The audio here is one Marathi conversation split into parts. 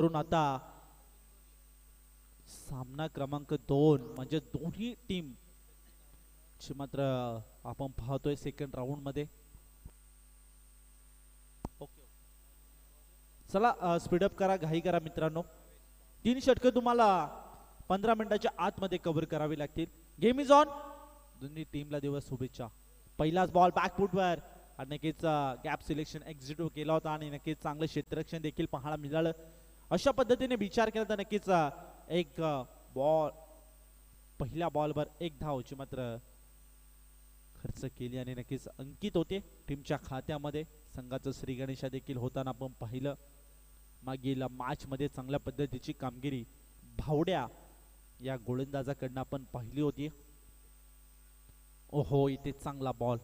करून आता सामना क्रमांक 2 म्हणजे दोन्ही टीम ची मात्र आपण पाहतोय सेकंड राऊंड मध्ये. चला स्पीडअप करा, घाई करा मित्रांनो. 3 षटकं तुम्हाला 15 मिनिटाच्या आतमध्ये कव्हर करावी लागतील. Game is on. दोन्ही टीमला दिवस शुभेच्छा. पहिलाच बॉल बॅकफुटवर आणि नक्कीच गॅप सिलेक्शन एक्झिक्यूट केला होता आणि नक्कीच चांगलं क्षेत्ररक्षण देखील पाहायला मिळालं. अशा पद्धतीने विचार केला तर नक्कीच एक बॉल पहिल्या बॉलवर एक धावची मात्र खर्च केली आणि नक्कीच अंकित होते टीमच्या खात्यामध्ये. संघाचं श्री गणेशा देखील होताना आपण पाहिलं. मागील मॅच मध्ये चांगल्या पद्धतीची कामगिरी भावड्या या गोलंदाजाकडनं आपण पाहिली होती. ओहो, इथे चांगला बॉल,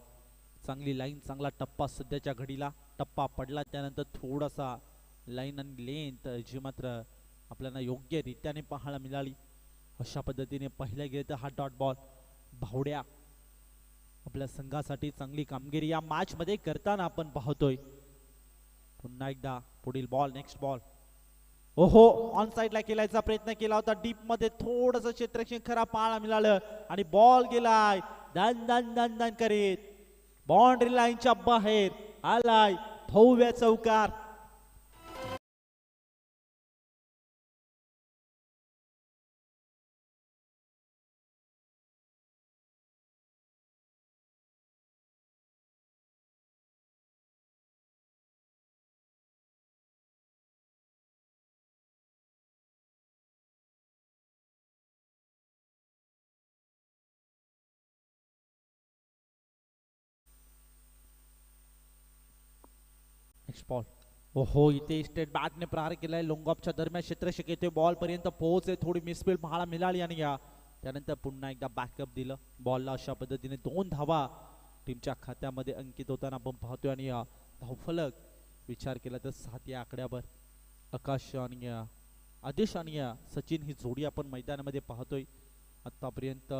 चांगली लाईन, चांगला टप्पा. सध्याच्या घडीला टप्पा पडला त्यानंतर थोडासा लाईन आणि लेंथ जी मात्र आपल्याला योग्य रित्याने पाहायला मिळाली. अशा पद्धतीने पहिल्या गेले तर हा डॉट बॉल. भावड्या आपल्या संघासाठी चांगली कामगिरी या मॅच मध्ये करताना आपण पाहतोय. पुन्हा एकदा पुढील बॉल, नेक्स्ट बॉल. ओहो, ऑन साइडला केलायचा प्रयत्न केला होता. डीप मध्ये थोडंसं क्षेत्ररक्षण खरा पाहायला मिळालं आणि बॉल गेलाय दन दन दन दन करीत बाउंड्री लाईनच्या बाहेर आलाय भव्य चौकार. Next ball. ओहो, इथे स्टेट बॅटने प्रहार केलाय. लोंगॉपच्या दरम्यान क्षेत्ररक्षक येते बॉल पर्यंत पोहोचले. थोडी मिसफील्ड पाहायला मिळाली आणि या त्यानंतर पुन्हा एकदा बॅकअप दिलं बॉलला. अशा पद्धतीने 2 धावा टीमच्या खात्यामध्ये अंकित होताना आपण पाहतोय आणि धावफलक विचार केला तर 7 या आकड्यावर आकाश आणि आदेश आणि सचिन ही जोडी आपण मैदानामध्ये पाहतोय. आतापर्यंत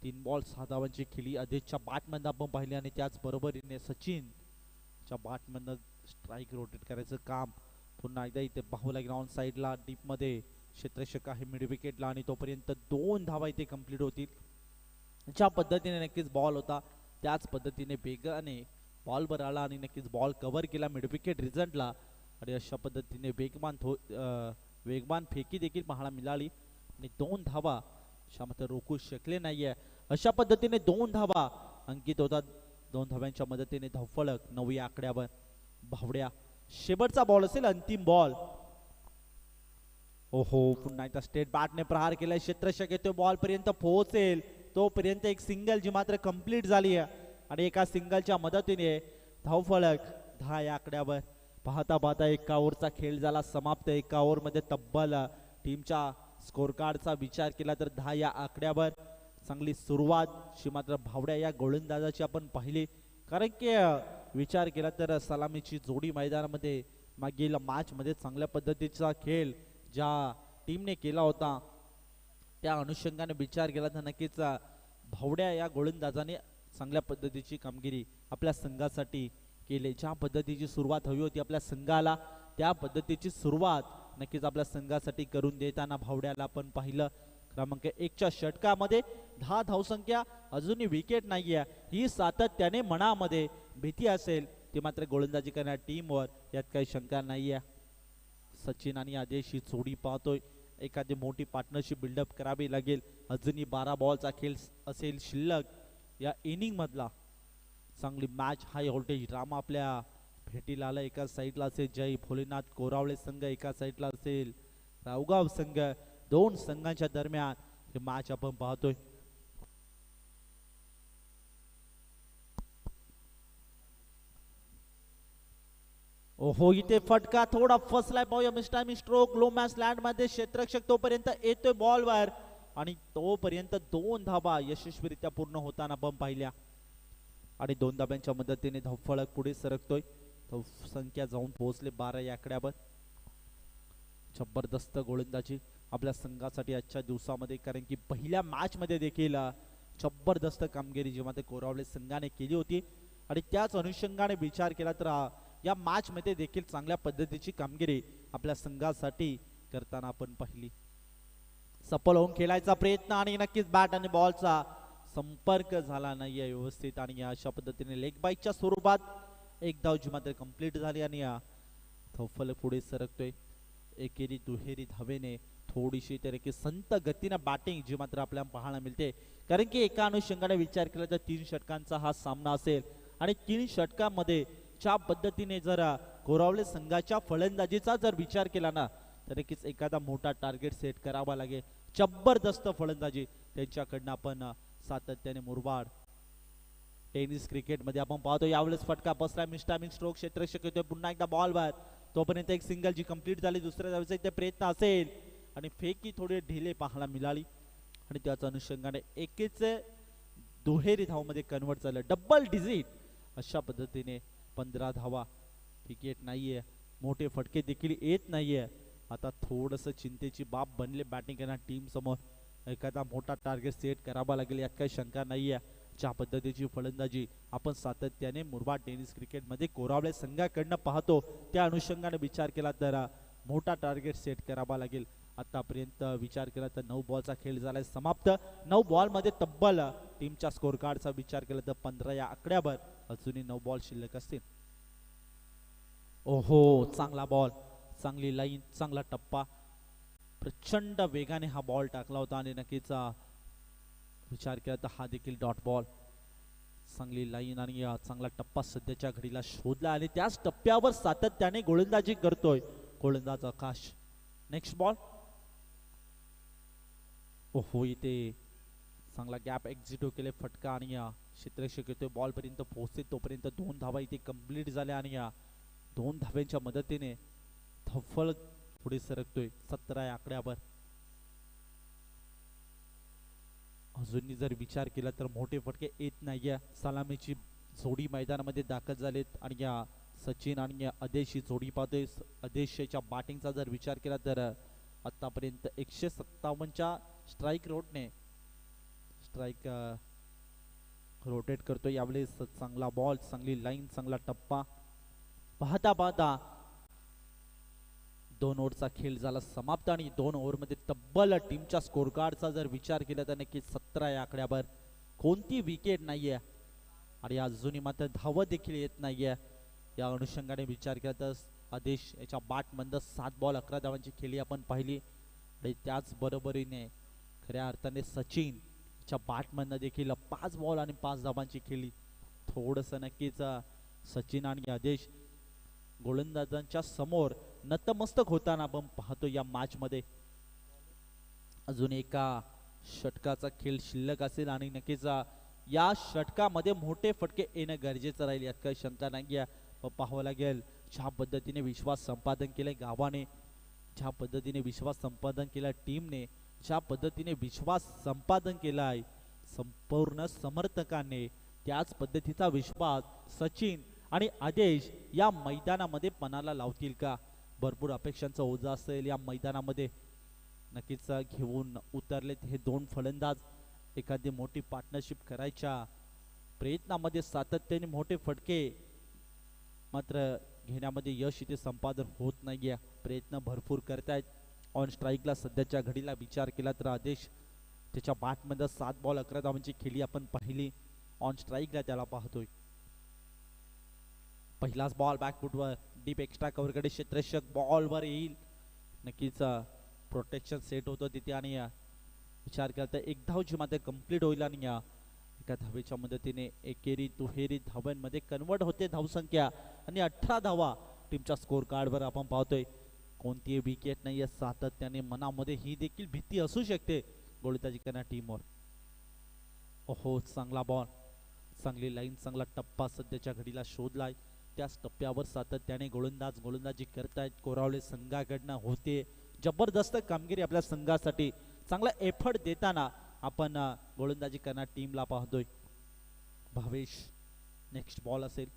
3 बॉल 6 धावांची खेळी आदेशच्या बॅटमधून आपण पाहिली आणि त्याच बरोबरीने सचिन च्या बॅटमधनं स्ट्राईक रोटेट करायचं काम. पुन्हा एकदा इथे बाहुला ग्राउंड साईडला डीप मध्ये क्षेत्ररक्षक आहे मिड विकेटला आणि तोपर्यंत 2 धावा इथे कंप्लीट होतील. ज्या पद्धतीने नक्कीच बॉल होता त्याच पद्धतीने वेगाने बॉलवर आला आणि नक्कीच बॉल कव्हर केला मिड विकेट रिझल्टला आणि अशा पद्धतीने वेगवान फेकी देखील पाहायला मिळाली आणि 2 धावा मात्र रोखू शकले नाहीये. अशा पद्धतीने 2 धावा अंकित होतात. 2 धाव्यांच्या मदतीने धावफलक 9 या आकड्यावर. भावड्या शेवटचा बॉल असेल, अंतिम बॉल. ओहो, पुन्हा एकदा स्टेट बॅटने प्रहार केलाय. क्षेत्ररक्षक येतो बॉल पर्यंत पोहोचेल तोपर्यंत एक सिंगल जी मात्र कंप्लीट झाली आहे आणि एका सिंगलच्या मदतीने धावफलक 10 या आकड्यावर. पाहता पाहता 1 ओव्हरचा खेळ झाला समाप्त. 1 ओव्हरमध्ये तब्बल टीमच्या स्कोर कार्डचा विचार केला तर 10 या आकड्यावर. चांगली सुरुवात शी मात्र भावड्या या गोलंदाजाची आपण पाहिली. कारण की विचार केला तर सलामीची जोडी मैदानामध्ये मागील मॅच मध्ये चांगल्या पद्धतीचा खेळ ज्या टीमने केला होता त्या अनुषंगाने विचार केला तर नक्कीच भावड्या या गोलंदाजाने चांगल्या पद्धतीची कामगिरी आपल्या संघासाठी केली. ज्या पद्धतीची सुरुवात हवी होती आपल्या संघाला त्या पद्धतीची सुरुवात नक्कीच आपल्या संघासाठी करून देताना भावड्याला आपण पाहिलं. क्रमांक 1च्या षटकामध्ये 10 धावसंख्या, अजूनही विकेट नाहीये. ही सातत्याने मनामध्ये भीती असेल ती मात्र गोलंदाजी करणाऱ्या टीमवर यात काही शंका नाहीये. सचिन आणि आदेश ही जोडी पाहतोय. एखादी मोठी पार्टनरशिप बिल्डअप करावी लागेल. अजूनही 12 बॉलचा खेळ असेल शिल्लक या इनिंग मधला. चांगली मॅच, हाय व्होल्टेज ड्रामा आपल्या भेटीला आला. एका साईडला असेल जय भोलेनाथ कोरावळे संघ, एका साईडला असेल रावगाव संघ. 2 संघांच्या दरम्यान हे मॅच आपण पाहतोय. ओहो, इथे फटका थोडा फसलाय. पाहूया मिस्टायमी स्ट्रोक लो मॅच लँड मध्ये. क्षेत्ररक्षक तोपर्यंत येतोय बॉलवर आणि तोपर्यंत 2 धाबा यशस्वीरित्या पूर्ण होताना आपण पाहिल्या आणि 2 धाब्यांच्या मदतीने धावफलक पुढे सरकतोय. संख्या जाऊन पोहोचले 12 या आकड्यावर. जबरदस्त गोलंदाजी आपल्या संघासाठी आजच्या दिवसामध्ये, कारण की पहिल्या मॅच मध्ये देखील जबरदस्त कामगिरी जेव्हा ते कोरावले संघाने केली होती आणि त्याच अनुषंगाने विचार केला तर या मॅच मध्ये देखील चांगल्या पद्धतीची कामगिरी आपल्या संघासाठी करताना आपण पाहिली. सफल होऊन खेळायचा प्रयत्न आणि नक्कीच बॅट आणि बॉलचा संपर्क झाला नाहीये व्यवस्थित आणि अशा पद्धतीने लेग बाईकच्या स्वरूपात एक धाव जी मात्र कंप्लीट झाली आणि धावफलक पुढे सरकतोय. एकेरी दुहेरी धावेने थोडीशी तर की संत गतीने बॅटिंग जी मात्र आपल्याला पाहायला मिळते, कारण की एका अनुषंगाने विचार केला तर 3 षटकांचा हा सामना असेल आणि 3 षटकांमध्ये ज्या पद्धतीने जर कोरावले संघाच्या फलंदाजीचा जर विचार केला ना, तर नक्कीच एखादा मोठा टार्गेट सेट करावा लागेल. जबरदस्त फलंदाजी त्यांच्याकडनं आपण सातत्याने मुरबाड टेनिस क्रिकेटमध्ये आपण पाहतो. यावेळेस फटका बसला, मिस्टामिंग स्ट्रोक क्षेत्ररक्षक येतोय, पुन्हा एकदा बॉल बाहेर. तोपर्यंत एक सिंगल जी कंप्लीट झाली, दुसऱ्या धावेचा इथे प्रयत्न असेल आणि फेकी थोडी ढिले पाहायला मिळाली आणि त्याच अनुषंगाने एकेच दुहेरी धावमध्ये कन्वर्ट झालं, डबल डिजिट. अशा पद्धतीने 15 धावा. विकेट नाहीये, मोठे फटके देखील येत नाहीये. आता थोडंसं चिंतेची बाब बनले बॅटिंग करणाऱ्या टीम समोर. एखादा मोठा टार्गेट सेट करावा लागेल यात काही शंका नाहीये. ज्या पद्धतीची फलंदाजी आपण सातत्याने मुरबाड टेनिस क्रिकेटमध्ये कोरावळे संघाकडनं पाहतो, त्या अनुषंगाने विचार केला तर मोठा टार्गेट सेट करावा लागेल. आतापर्यंत विचार केला तर 9 बॉलचा खेळ झालाय समाप्त. 9 बॉलमध्ये तब्बल टीमच्या स्कोर कार्डचा विचार केला तर 15 या आकड्यावर अजूनही 9 बॉल शिल्लक असतील. ओहो, चांगला बॉल, चांगली लाईन, चांगला टप्पा. प्रचंड वेगाने हा बॉल टाकला होता आणि नक्कीच विचार केला तर हा देखील डॉट बॉल. चांगली लाईन आणि चांगला टप्पा सध्याच्या घडीला शोधला आणि त्याच टप्प्यावर सातत्याने गोलंदाजी करतोय गोलंदाज आकाश. Next ball. ओहो, इथे चांगला गॅप एक्झिट केले, फटका आणि क्षेत्ररक्षक येतोय, बॉल पर्यंत पोहोचते तोपर्यंत 2 धावा इथे कंप्लीट झाल्या आणि 2 धाव्यांच्या मदतीने धावफलक पुढे सरकतोय 17 या आकड्यावर. अजूनही जर विचार केला तर मोठे फटके येत नाहीये. सलामीची जोडी मैदानामध्ये दाखल झालेत आणि या सचिन आणि आदेशची जोडी पाहतोय. आदेशच्या बॅटिंगचा जर विचार केला तर आतापर्यंत 157च्या स्ट्राईक रोटने स्ट्राईक रोटेट करतोय. यावेळेस चांगला बॉल, चांगली लाईन, चांगला टप्पा. पाहता पाहता 2 ओव्हरचा खेळ झाला समाप्त आणि 2 ओव्हरमध्ये तब्बल टीमच्या स्कोर कार्डचा जर विचार केला तर नक्कीच 17 या आकड्यावर कोणती विकेट नाहीये आणि अजूनही मात्र धाव देखील येत नाहीये. या अनुषंगाने विचार केला तर आदेश याच्या बॅटमधून 7 बॉल 11 धावांची खेळी आपण पाहिली आणि त्याच बरोबरीने खऱ्या अर्थाने सचिन च्या बॅटमधून देखील 5 बॉल आणि 5 धावांची खेळी. थोडंसं नक्कीच सचिन आणि आदेश गोलंदाजांच्या समोर नतमस्तक होताना आपण पाहतो या मॅच मध्ये. अजून एका षटकाचा खेळ शिल्लक असेल आणि नक्कीच या षटकामध्ये मोठे फटके येणं गरजेचं राहील यात काही शंका नाही. पाहावं लागेल ज्या पद्धतीने विश्वास संपादन केलंय गावाने, ज्या पद्धतीने विश्वास संपादन केला टीमने, ज्या पद्धतीने विश्वास संपादन केलाय संपूर्ण समर्थकांनी, त्याच पद्धतीचा विश्वास सचिन आणि आदेश या मैदानामध्ये पणाला लावतील का? भरपूर अपेक्षांचा ओझा असेल या मैदानामध्ये. नक्कीच घेऊन उतरलेत हे 2 फलंदाज. एखादी मोठी पार्टनरशिप करायच्या प्रयत्नामध्ये सातत्याने मोठे फटके मात्र घेण्यामध्ये यश इथे संपादन होत नाहीये. प्रयत्न भरपूर करतायत. ऑन स्ट्राईकला सध्याच्या घडीला विचार केला तर आदेश त्याच्या बॅटमध्ये 7 बॉल 11 धावांची खेळी आपण पाहिली. ऑन स्ट्राईकला त्याला पाहतोय. पहिलाच बॉल बॅकफुटवर डीप एक्स्ट्रा कव्हरकडे क्षेत्ररक्षक बॉलवर येईल. नक्कीच प्रोटेक्शन सेट होतं तिथे आणि विचार केला तर 1 धाव जी मात्र कंप्लीट होईल आणि एका धावेच्या मदतीने एकेरी दुहेरी धावांमध्ये कन्वर्ट होते धावसंख्या आणि 18 धावा टीमच्या स्कोर कार्डवर आपण पाहतोय. कोणतीही विकेट नाहीये. सातत्याने मनामध्ये ही देखील भीती असू शकते गोलंदाजी करणाऱ्या टीमवर. ओहो, चांगला बॉल, चांगली लाईन, चांगला टप्पा सध्याच्या घडीला शोधलाय. त्याच टप्प्यावर सातत्याने गोलंदाजी करतायत कोरावले संघाकडनं. होते जबरदस्त कामगिरी आपल्या संघासाठी. चांगला एफर्ट देताना आपण गोलंदाजी करणाऱ्या टीमला पाहतोय. भावेश, नेक्स्ट बॉल असेल.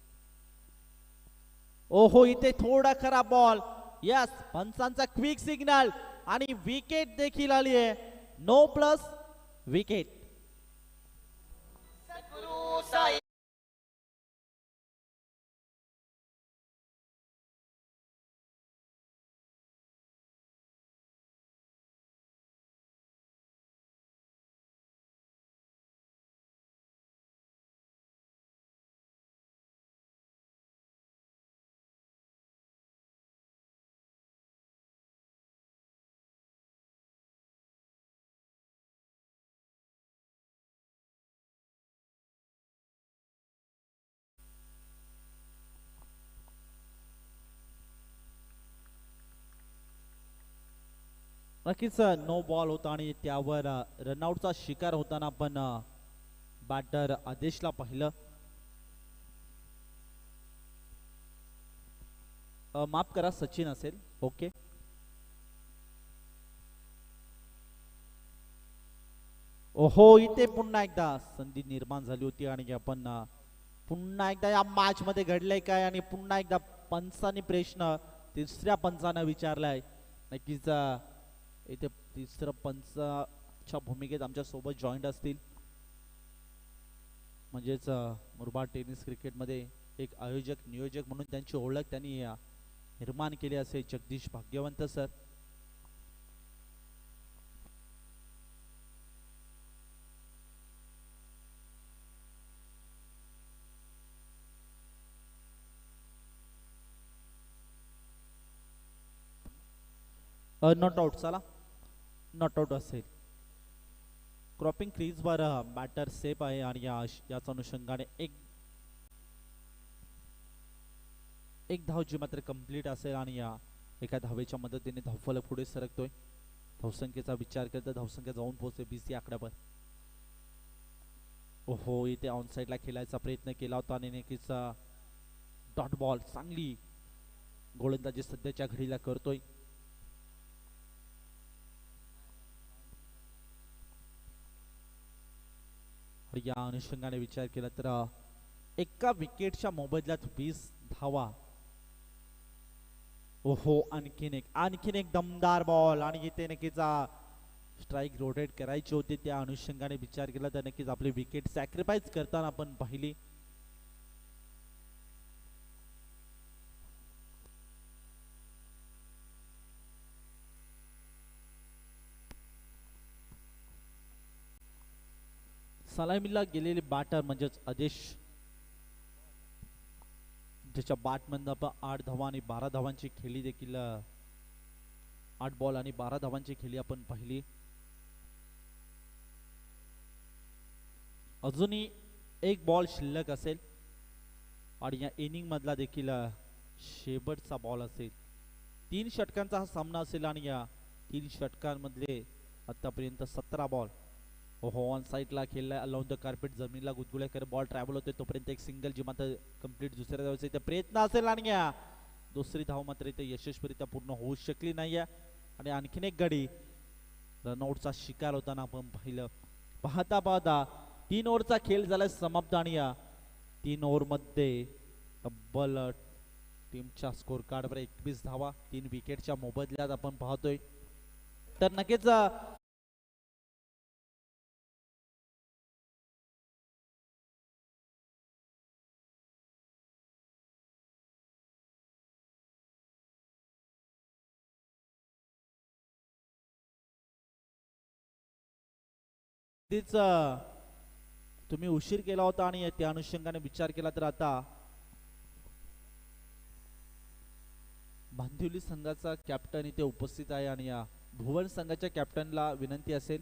ओहो, इथे थोडा खराब बॉल. यस, पंचांचा क्विक सिग्नल आणि विकेट देखील आली आहे. No plus wicket. नक्कीच नो बॉल होता आणि त्यावर रनआउटचा शिकार होताना आपण बॅटर आदेशला पाहिलं. माफ करा, सचिन असेल. ओके. ओहो, इथे पुन्हा एकदा संधी निर्माण झाली होती आणि आपण पुन्हा एकदा या मॅच मध्ये घडलंय काय आणि पुन्हा एकदा पंचांनी प्रश्न तिसऱ्या पंचानं विचारलाय. नक्कीच इथे तिसरं पंचाच्या भूमिकेत आमच्या सोबत जॉईंट असतील, म्हणजेच मुरबाड टेनिस क्रिकेटमध्ये एक आयोजक नियोजक म्हणून त्यांची ओळख त्यांनी निर्माण केली असे जगदीश भाग्यवंत सर. नॉट आउट, चला नॉट आउट असेल. क्रॉपिंग क्रीजवर बॅटर सेफ आहे आणि याच अनुषंगाने एक धाव जी मात्र कंप्लीट असेल आणि या एका धावेच्या मदतीने धावफलक पुढे सरकतोय. धावसंख्येचा विचार करता धावसंख्या जाऊन पोहोचते 20 या आकड्यावर. ओहो, इथे ऑन साइडला खेळायचा प्रयत्न केला होता आणि नक्कीच डॉट बॉल चांगली गोलंदाजी सध्याच्या घडीला करतोय. या अनुषंगाने विचार केला तर एका विकेटच्या मोबदल्यात 20 धावा. ओहो, आणखीन एक दमदार बॉल आणि इथे नक्कीच स्ट्राईक रोटेट करायची होती. त्या अनुषंगाने विचार केला तर नक्कीच आपली विकेट सॅक्रिफाईस करताना आपण पाहिली. सलामीला गेलेले बॅटर म्हणजेच आदेश, ज्याच्या बॅटमधनं आपण 8 धावा आणि 12 धावांची खेळी देखील 8 बॉल आणि 12 धावांची खेळी आपण पाहिली. अजूनही एक बॉल शिल्लक असेल आणि या इनिंग मधला देखील शेवटचा बॉल असेल. 3 षटकांचा हा सामना असेल आणि या 3 षटकांमधले आतापर्यंत 17 बॉल. ओहो, ऑन साइडला खेळलाय अलाउन द कार्पेट, जमिनीला गुदगुल्या कर बॉल ट्रॅव्हल होते तोपर्यंत एक सिंगल जी मात्र कंप्लीट दुसऱ्या धावेचा इथे प्रयत्न असेल आणि दुसरी धाव मात्र इथे यशस्वीरित्या पूर्ण होऊ शकली नाहीये आणि आणखीन एक गडी रनआउटचा शिकार होताना आपण पाहिलं. पाहता पाहता 3 ओव्हरचा खेळ झालाय समाप्त आणि या 3 ओव्हरमध्ये तब्बल टीमच्या स्कोर कार्डवर 21 धावा 3 विकेटच्या मोबदल्यात आपण पाहतोय. तर नक्कीच तीच तुम्ही उशीर केला होता आणि त्या अनुषंगाने विचार केला तर आता भांदिवली संघाचा कॅप्टन इथे उपस्थित आहे आणि या भुवन संघाच्या कॅप्टनला विनंती असेल,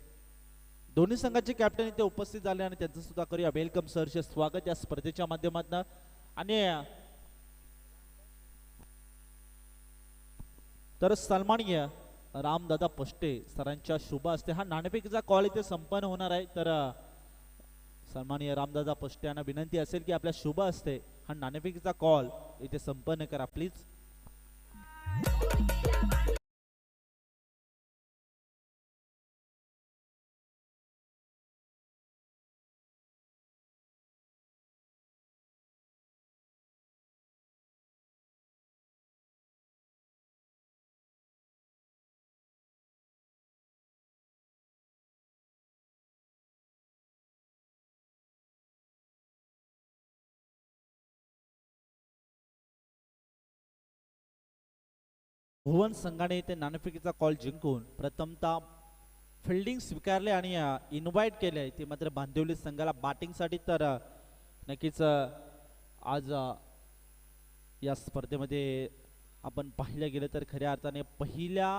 दोन्ही संघाचे कॅप्टन इथे उपस्थित झाले आणि त्यांचं सुद्धा करूया वेलकम सरचे स्वागत या स्पर्धेच्या माध्यमातून. आणि तर सन्माननीय रामदादा पष्टे सरांच्या शुभ हस्ते हा नाणेफेकीचा कॉल इथे संपन्न होणार आहे. तर सन्माननीय रामदादा पष्टे यांना विनंती असेल की आपल्या शुभ हस्ते हा नाणेफेकीचा कॉल इथे संपन्न करा प्लीज. भुवन संघाने इथे नाणेफेकीचा कॉल जिंकून प्रथमतः फिल्डिंग स्वीकारले आणि इन्व्हाइट केले ते मात्र बांदिवली संघाला बॅटिंगसाठी. तर नक्कीच आज या स्पर्धेमध्ये आपण पाहिलं गेलं तर खऱ्या अर्थाने पहिल्या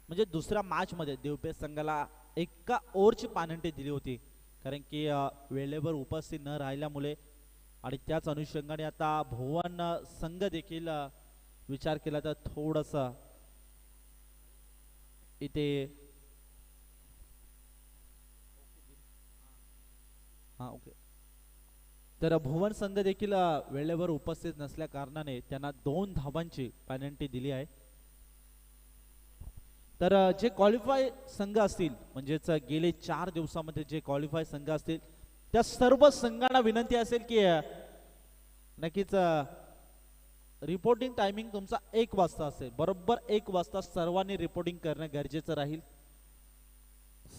म्हणजे दुसऱ्या मॅच मध्ये देवपेठ संघाला एका ओव्हरची पानंटी दिली होती, कारण की वेळेवर उपस्थित न राहिल्यामुळे. आणि त्याच अनुषंगाने आता भुवन संघ देखील विचार केला तर थोडासा इथे हा ओके. तर भुवन संघ देखील वेळेवर उपस्थित नसल्या कारणाने त्यांना 2 धावांची पेनल्टी दिली आहे. तर जे क्वालिफाय संघ असतील म्हणजेच गेले 4 दिवसामध्ये जे क्वालिफाय संघ असतील त्या सर्व संघांना विनंती असेल की नक्कीच रिपोर्टिंग टायमिंग तुमचा 1 वाजता असेल. बरोबर 1 वाजता सर्वांनी रिपोर्टिंग करणं गरजेचं राहील.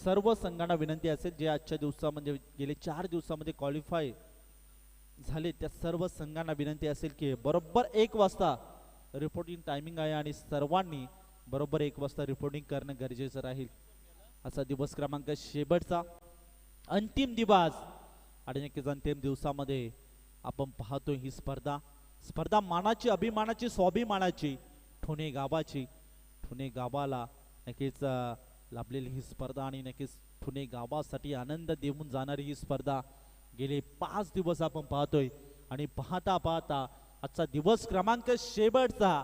सर्व संघांना विनंती असेल जे आजच्या दिवसामध्ये गेले 4 दिवसामध्ये क्वालिफाय झाले त्या सर्व संघांना विनंती असेल की बरोबर 1 वाजता रिपोर्टिंग टायमिंग आहे आणि सर्वांनी बरोबर 1 वाजता रिपोर्टिंग करणं गरजेचं राहील. असा दिवस क्रमांक शेवटचा अंतिम दिवस आणि नक्कीच अंतिम दिवसामध्ये आपण पाहतोय ही स्पर्धा स्पर्धा मानाची अभिमानाची स्वाभिमानाची ठोणे गावाची ठोणे गावाला नक्कीच लाभलेली ही स्पर्धा आणि नक्कीच ठोणे गावासाठी आनंद देऊन जाणारी ही स्पर्धा गेले 5 दिवस आपण पाहतोय आणि पाहता पाहता आजचा दिवस क्रमांक शेवटचा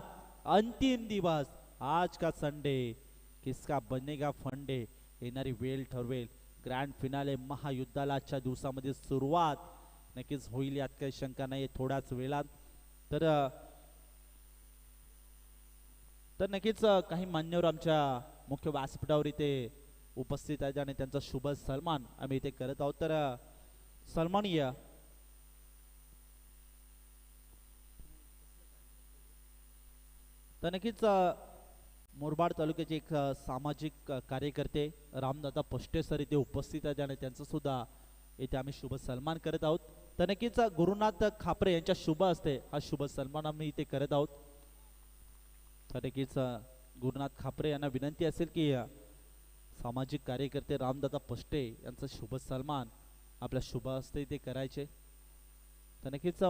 अंतिम दिवस आज का संडे किसका बनेगा फंडे येणारी वेळ ठरवेल. ग्रँड फिनाले महायुद्धाला आजच्या दिवसामध्ये सुरुवात नक्कीच होईल यात काही शंका नाही थोड्याच वेळात. तर तर नक्कीच काही मान्यवर आमच्या मुख्य व्यासपीठावर इथे उपस्थित आहेत आणि त्यांचा शुभ सन्मान आम्ही इथे करत आहोत. तर सन्माननीय तर नक्कीच मुरबाड तालुक्याचे एक सामाजिक कार्यकर्ते रामदादा पष्टे सर इथे उपस्थित आहेत आणि त्यांचं सुद्धा इथे आम्ही शुभ सन्मान करत आहोत. तर नक्कीच गुरुनाथ खापरे यांच्या शुभ असते हा शुभ सन्मान आम्ही इथे करत आहोत. तर नक्कीच गुरुनाथ खापरे यांना विनंती असेल की सामाजिक कार्यकर्ते रामदादा पष्टे यांचा शुभ सन्मान आपल्या शुभ हस्ते इथे करायचे. तर नक्कीच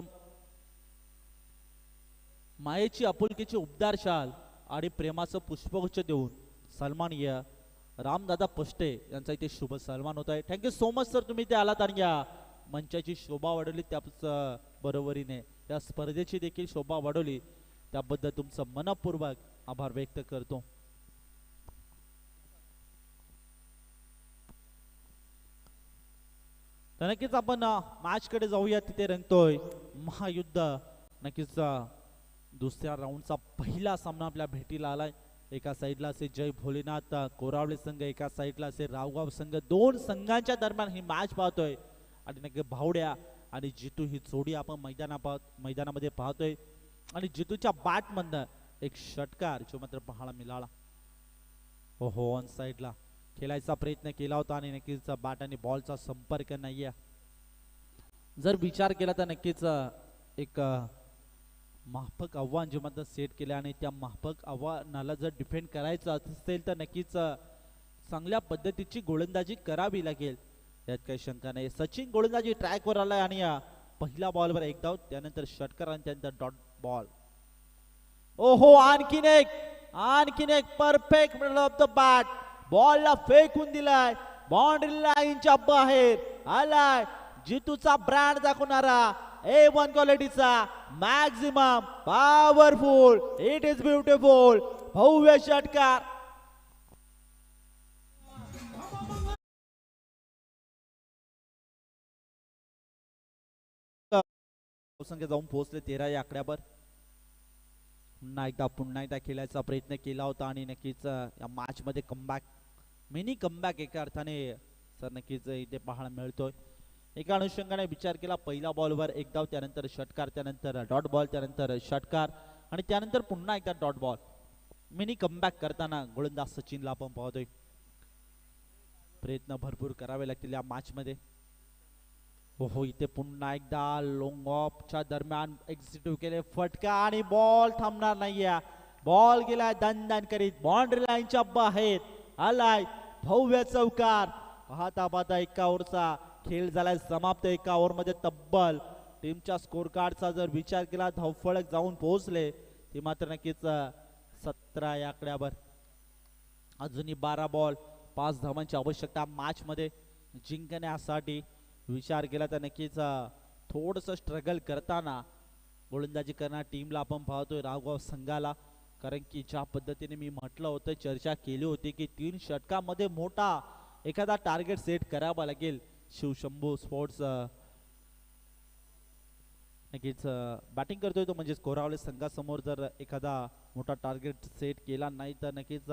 मायेची आपुलकीची उबदार शाल आणि प्रेमाचं पुष्पगुच्छ देऊन सन्माननीय रामदादा पष्टे यांचा इथे शुभ सन्मान होत आहे. थँक्यू सो मच सर तुम्ही इथे आलात आणि या मंचाची शोभा वाढवली त्याच बरोबरीने या स्पर्धेची देखील शोभा वाढवली त्याबद्दल तुमचं मनपूर्वक आभार व्यक्त करतो. तर नक्कीच आपण मॅच कडे जाऊया. तिथे रंगतोय महायुद्ध. नक्कीच दुसऱ्या राऊंडचा पहिला सामना आपल्या भेटीला आलाय. एका साईडला असे जय भोलेनाथ कोरावळे संघ एका साईडला असे रावगाव संघ. 2 संघांच्या दरम्यान ही मॅच पाहतोय आणि नक्की भावड्या आणि जितू ही जोडी आपण मैदानामध्ये पाहतोय आणि जितूच्या बॅट मधनं एक षटकार जो मात्र पाहायला मिळाला. हो ऑन साईडला खेळायचा प्रयत्न केला होता आणि नक्कीच बॅट आणि बॉलचा संपर्क नाहीये. जर विचार केला तर नक्कीच एक माफक आव्हान जे मात्र सेट केले आणि त्या माफक आव्हानाला जर डिफेंड करायचं असेल तर नक्कीच चांगल्या पद्धतीची गोलंदाजी करावी लागेल यात काही शंका नाही. सचिन गोलंदाजी ट्रॅकवर आलाय आणि पहिल्या बॉलवर 1 धाव त्यानंतर षटकार आणि त्यानंतर डॉट बॉल. ओहो आणखीन एक perfect middle of the bat बॉलला फेकून दिलाय बाउंड्री लाईनच्या बाहेर आलाय. जितूचा ब्रँड दाखवणारा A1 क्वालिटीचा maximum powerful it is beautiful भव्य षटकार. संख्या जाऊन पोहोचले 13 या आकड्यावर. पुन्हा एकदा खेळायचा प्रयत्न केला होता आणि नक्कीच या मॅच मध्ये कमबॅक मिनी कमबॅक एका अर्थाने सर नक्कीच इथे पाहायला मिळतोय. एका अनुषंगाने विचार केला पहिल्या बॉलवर 1 धाव त्यानंतर षटकार त्यानंतर डॉट बॉल त्यानंतर षटकार आणि त्यानंतर पुन्हा एकदा डॉट बॉल. मिनी कमबॅक करताना गोलंदाज सचिनला आपण पाहतोय. प्रयत्न भरपूर करावे लागतील या मॅच मध्ये. हो इथे पुन्हा एकदा लॉंग ऑफच्या दरम्यान एक्झिक्यूटिव्ह केले फटका आणि बॉल थांबणार नाहीये. बॉल गेलाय दणदण करीत बाउंड्री लाईनच्या बाहेर आलाय भव्य चौकार. पाहता पाहता 1 ओव्हरचा खेळ झालाय समाप्त. 1 ओव्हरमध्ये तब्बल टीमच्या स्कोर कार्डचा जर विचार केला धावफलक जाऊन पोहोचले ते मात्र नक्कीच 17 या आकड्यावर. अजूनही 12 बॉल 5 धावांची आवश्यकता मॅच मध्ये जिंकण्यासाठी. विचार केला तर नक्कीच थोडंसं स्ट्रगल करताना गोलंदाजी करणाऱ्या टीमला आपण पाहतोय रावगाव संघाला. कारण की ज्या पद्धतीने मी म्हटलं होतं, चर्चा केली होती की 3 षटकामध्ये मोठा एखादा टार्गेट सेट करावा लागेल. शिवशंभू स्पोर्ट्स नक्कीच बॅटिंग करतोय तो, म्हणजे कोरावले संघासमोर जर एखादा मोठा टार्गेट सेट केला नाही तर नक्कीच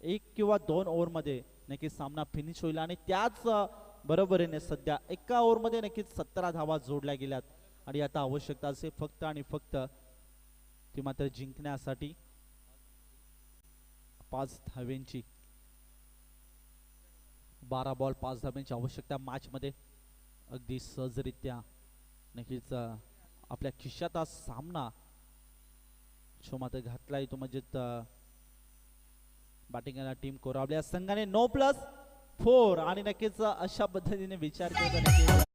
1 किंवा 2 ओव्हरमध्ये नक्कीच सामना फिनिश होईल. आणि त्याच बरोबरीने सध्या एका ओव्हरमध्ये नक्कीच 17 धावा जोडल्या गेल्यात आणि आता आवश्यकता असेल फक्त आणि फक्त ती मात्र जिंकण्यासाठी 5 धाव्यांची. 12 बॉल 5 धाव्यांची आवश्यकता मॅचमध्ये अगदी सहजरित्या नक्कीच आपल्या खिशात हा सामना शो मात्र घातला येतो. म्हणजे बॅटिंग टीम कोरावल्या संघाने 9+4 आणि नक्कीच अशा पद्धतीने विचार केला नक्कीच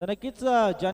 तर नक्कीच